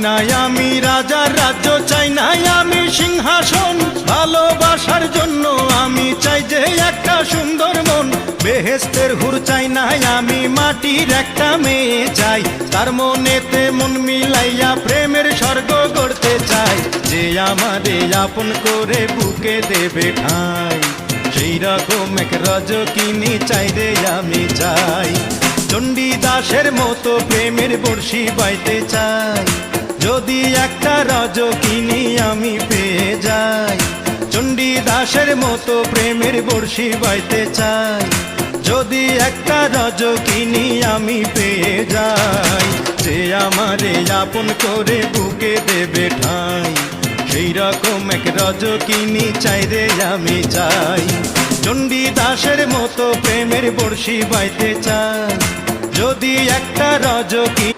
নাই আমি রাজার রাজ্য, চাই নাই আমি সিংহাসন, ভালোবাসার জন্য আমি চাই যে একটা সুন্দর মন। বেহেশতের হুর চাই নাই আমি, মাটির একটা মেয়ে চাই, তার মনেতে মন মিলাইয়া প্রেমের স্বর্গ গড়তে চাই। যে আমারে আপন করে বুকে দেবে ঠাঁই, সেই রকম এক রজকিনী চাই রে আমি চাই। চণ্ডীদাসের মতো প্রেমের বর্ষি বাইতে চাই, যদি একটা রজকিনী আমি পেয়ে যাই। চণ্ডীদাসের মতো প্রেমের বর্ষি বাইতে চাই, যদি একটা রজকিনী আমি পেয়ে যাই। যে আমারে আপন করে বুকে দেবে ঠাঁই, সেই রকম এক রজকিনী চাই রে আমি চাই। চণ্ডীদাসের মতো প্রেমের বর্ষি বাইতে চাই, যদি একটা রজকিনী